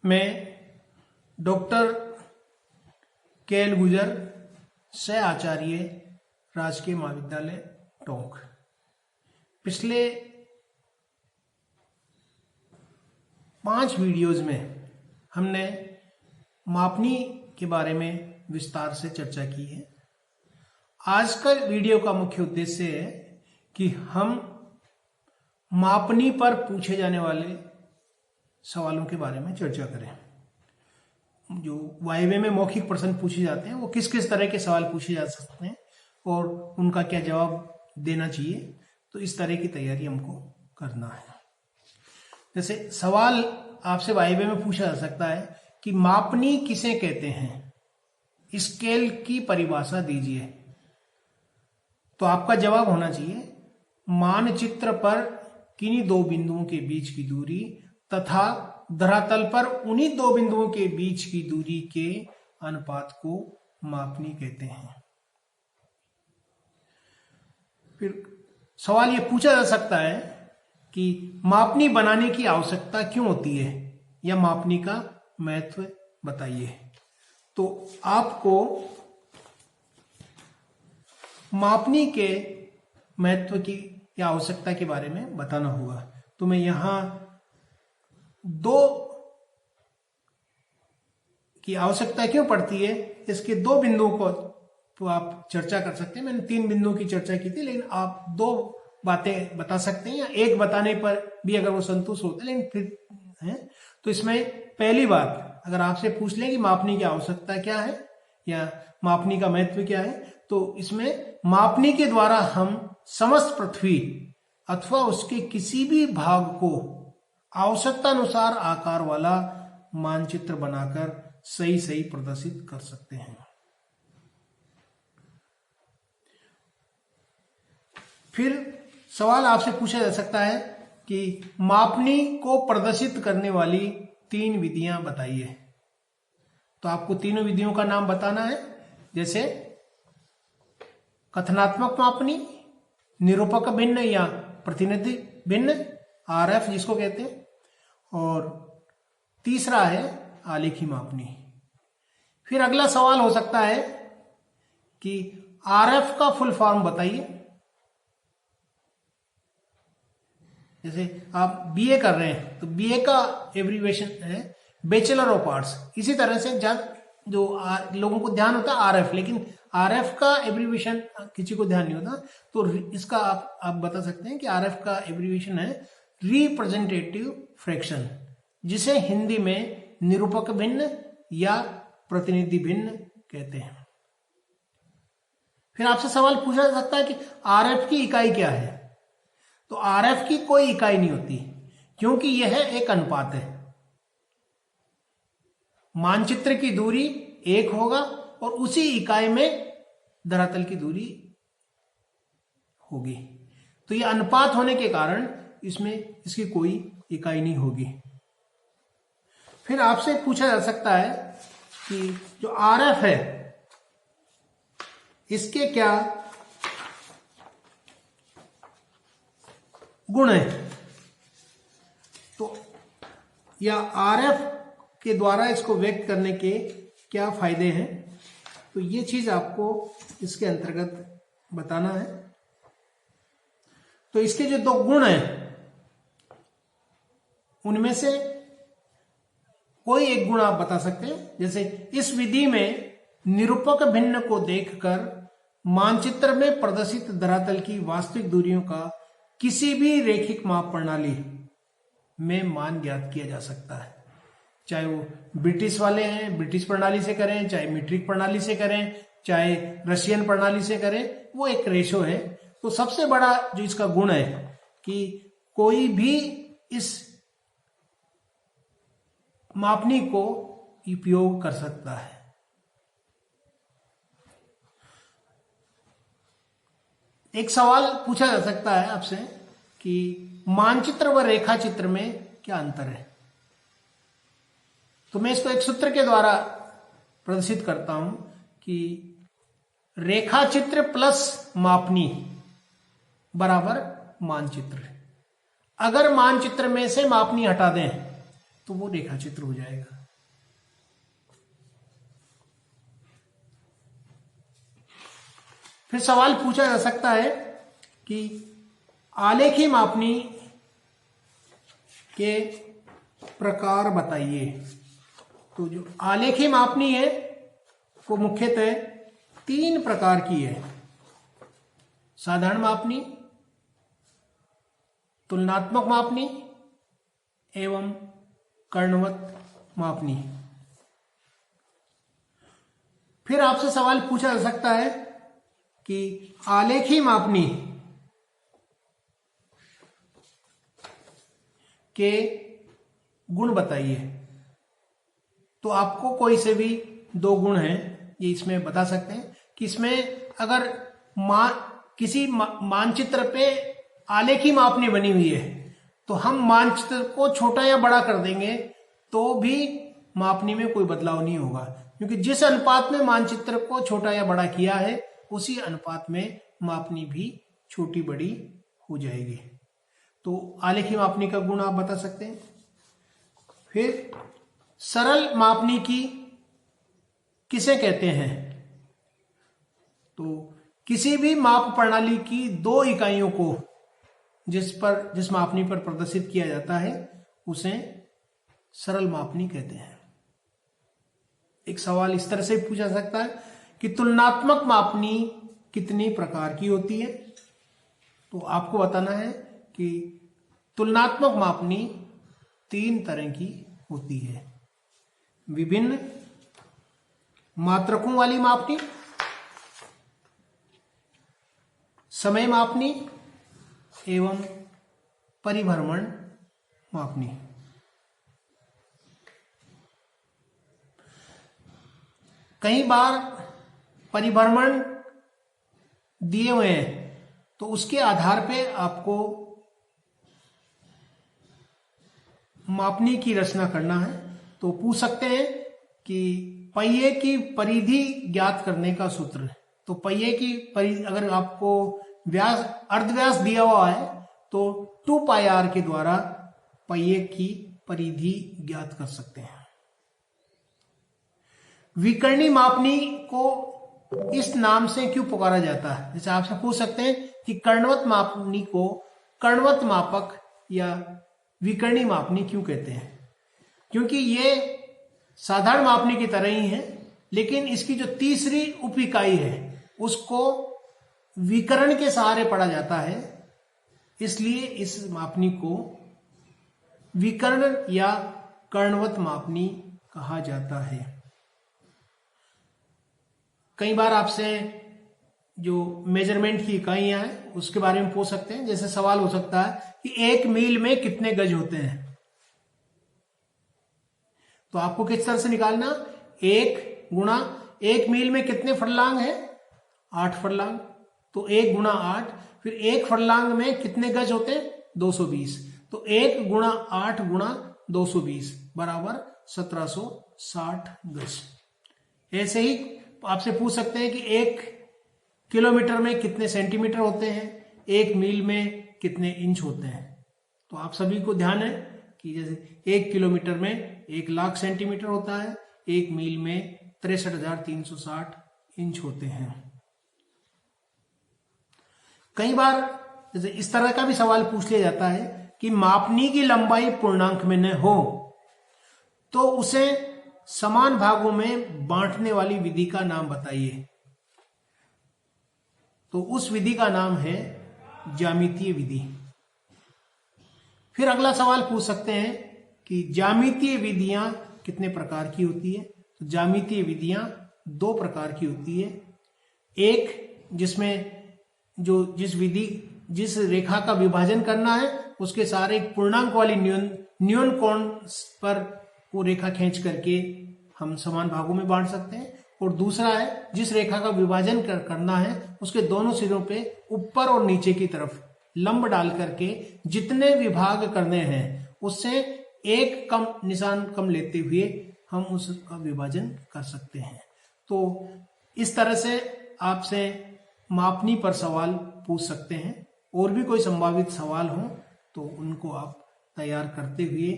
मैं doctor KL. गुजर, सह आचार्य, राजकीय महाविद्यालय टोंक। पिछले 5 वीडियोज में हमने मापनी के बारे में विस्तार से चर्चा की है। आज का वीडियो का मुख्य उद्देश्य है कि हम मापनी पर पूछे जाने वाले सवालों के बारे में चर्चा करें। जो वाइवे में मौखिक प्रश्न पूछे जाते हैं वो किस किस तरह के सवाल पूछे जा सकते हैं और उनका क्या जवाब देना चाहिए, तो इस तरह की तैयारी हमको करना है। जैसे सवाल आपसे वाइवे में पूछा जा सकता है कि मापनी किसे कहते हैं, स्केल की परिभाषा दीजिए। तो आपका जवाब होना चाहिए मानचित्र पर किन्हीं 2 बिंदुओं के बीच की दूरी तथा धरातल पर उन्हीं 2 बिंदुओं के बीच की दूरी के अनुपात को मापनी कहते हैं। फिर सवाल यह पूछा जा सकता है कि मापनी बनाने की आवश्यकता क्यों होती है या मापनी का महत्व बताइए। तो आपको मापनी के महत्व की या आवश्यकता के बारे में बताना होगा। तो मैं यहां 2 की आवश्यकता क्यों पड़ती है, इसके 2 बिंदुओं को तो आप चर्चा कर सकते हैं। मैंने 3 बिंदुओं की चर्चा की थी, लेकिन आप 2 बातें बता सकते हैं या एक बताने पर भी अगर वो संतुष्ट होते हैं। लेकिन फिर है तो इसमें पहली बात, अगर आपसे पूछ लें कि मापनी की आवश्यकता क्या है या मापनी का महत्व क्या है, तो इसमें मापनी के द्वारा हम समस्त पृथ्वी अथवा उसके किसी भी भाग को आवश्यकता अनुसार आकार वाला मानचित्र बनाकर सही प्रदर्शित कर सकते हैं। फिर सवाल आपसे पूछा जा सकता है कि मापनी को प्रदर्शित करने वाली 3 विधियां बताइए। तो आपको तीनों विधियों का नाम बताना है, जैसे कथनात्मक मापनी, निरूपक भिन्न या प्रतिनिधि भिन्न, आरएफ जिसको कहते हैं, और तीसरा है आलेखी मापनी। फिर अगला सवाल हो सकता है कि आरएफ का फुल फॉर्म बताइए। जैसे आप बीए कर रहे हैं तो बीए का एब्रीविएशन है बैचलर ऑफ आर्ट्स। इसी तरह से जो लोगों को ध्यान होता है आरएफ, लेकिन आरएफ का एब्रीविएशन किसी को ध्यान नहीं होता, तो इसका आप बता सकते हैं कि आरएफ का एब्रीविएशन है रिप्रेजेंटेटिव फ्रैक्शन, जिसे हिंदी में निरूपक भिन्न या प्रतिनिधि भिन्न कहते हैं। फिर आपसे सवाल पूछा जा सकता है कि आरएफ की इकाई क्या है। तो आरएफ की कोई इकाई नहीं होती, क्योंकि यह एक अनुपात है। मानचित्र की दूरी 1 होगा और उसी इकाई में धरातल की दूरी होगी। तो यह अनुपात होने के कारण इसमें इसकी कोई इकाई नहीं होगी। फिर आपसे पूछा जा सकता है कि जो आरएफ है इसके क्या गुण है, तो या आरएफ के द्वारा इसको व्यक्त करने के क्या फायदे हैं, तो ये चीज आपको इसके अंतर्गत बताना है। तो इसके जो 2 गुण हैं उनमें से कोई एक गुण आप बता सकते हैं। जैसे इस विधि में निरूपक भिन्न को देखकर मानचित्र में प्रदर्शित धरातल की वास्तविक दूरियों का किसी भी रैखिक माप प्रणाली में मान ज्ञात किया जा सकता है। चाहे वो ब्रिटिश वाले हैं, ब्रिटिश प्रणाली से करें, चाहे मीट्रिक प्रणाली से करें, चाहे रशियन प्रणाली से करें, वो एक रेशो है। तो सबसे बड़ा जो इसका गुण है कि कोई भी इस मापनी को उपयोग कर सकता है। एक सवाल पूछा जा सकता है आपसे कि मानचित्र व रेखा चित्र में क्या अंतर है। तो मैं इसको एक सूत्र के द्वारा प्रदर्शित करता हूं कि रेखा चित्र प्लस मापनी बराबर मानचित्र। अगर मानचित्र में से मापनी हटा दें तो वो रेखा चित्र हो जाएगा। फिर सवाल पूछा जा सकता है कि आलेखी मापनी के प्रकार बताइए। तो जो आलेखी मापनी है वो मुख्यतः 3 प्रकार की है। साधारण मापनी, तुलनात्मक मापनी एवं कर्णवत मापनी। फिर आपसे सवाल पूछा जा सकता है कि आलेखी मापनी के गुण बताइए। तो आपको कोई से भी 2 गुण हैं ये इसमें बता सकते हैं कि इसमें अगर किसी मानचित्र पे आलेखी मापनी बनी हुई है तो हम मानचित्र को छोटा या बड़ा कर देंगे तो भी मापनी में कोई बदलाव नहीं होगा, क्योंकि जिस अनुपात में मानचित्र को छोटा या बड़ा किया है उसी अनुपात में मापनी भी छोटी बड़ी हो जाएगी। तो आलेखी मापनी का गुण आप बता सकते हैं। फिर सरल मापनी की किसे कहते हैं? तो किसी भी माप प्रणाली की 2 इकाइयों को जिस मापनी पर प्रदर्शित किया जाता है उसे सरल मापनी कहते हैं। एक सवाल इस तरह से पूछा जा सकता है कि तुलनात्मक मापनी कितनी प्रकार की होती है? तो आपको बताना है कि तुलनात्मक मापनी 3 तरह की होती है। विभिन्न मात्रकों वाली मापनी, समय मापनी एवं परिभ्रमण मापनी। कई बार परिभ्रमण दिए हुए हैं तो उसके आधार पे आपको मापनी की रचना करना है। तो पूछ सकते हैं कि पहिए की परिधि ज्ञात करने का सूत्र। तो पहिए की परिधि अगर आपको व्यास अर्धव्यास दिया हुआ है तो 2πr के द्वारा पहिए की परिधि ज्ञात कर सकते हैं। विकर्णी मापनी को इस नाम से क्यों पुकारा जाता है? जैसे आपसे पूछ सकते हैं कि कर्णवत मापनी को कर्णवत मापक या विकर्णी मापनी क्यों कहते हैं? क्योंकि ये साधारण मापनी की तरह ही है, लेकिन इसकी जो तीसरी उप इकाई है उसको विकर्ण के सहारे पढ़ा जाता है, इसलिए इस मापनी को विकर्ण या कर्णवत मापनी कहा जाता है। कई बार आपसे जो मेजरमेंट की इकाइयां हैं उसके बारे में पूछ सकते हैं। जैसे सवाल हो सकता है कि 1 मील में कितने गज होते हैं? तो आपको किस तरह से निकालना? 1 गुणा 1 मील में कितने फरलांग है? 8 फरलांग। तो 1 गुणा 8, फिर 1 फरलांग में कितने गज होते हैं? 220। तो 1 गुणा 8 गुणा 220 बराबर 1760 गज। ऐसे ही आपसे पूछ सकते हैं कि 1 किलोमीटर में कितने सेंटीमीटर होते हैं, 1 मील में कितने इंच होते हैं। तो आप सभी को ध्यान है कि जैसे 1 किलोमीटर में 1,00,000 सेंटीमीटर होता है, 1 मील में 63,360 इंच होते हैं। कई बार जैसे इस तरह का भी सवाल पूछ लिया जाता है कि मापनी की लंबाई पूर्णांक में न हो तो उसे समान भागों में बांटने वाली विधि का नाम बताइए। तो उस विधि का नाम है ज्यामितीय विधि। फिर अगला सवाल पूछ सकते हैं कि ज्यामितीय विधियां कितने प्रकार की होती है? तो ज्यामितीय विधियां 2 प्रकार की होती है। एक जिसमें जिस रेखा का विभाजन करना है उसके सारे पूर्णांक वाली न्यून कोण पर वो रेखा खींच करके हम समान भागों में बांट सकते हैं। और दूसरा है जिस रेखा का विभाजन करना है उसके दोनों सिरों पे ऊपर और नीचे की तरफ लंब डाल करके जितने विभाग करने हैं उससे एक कम निशान कम लेते हुए हम उसका विभाजन कर सकते हैं। तो इस तरह से आपसे मापनी पर सवाल पूछ सकते हैं। और भी कोई संभावित सवाल हो तो उनको आप तैयार करते हुए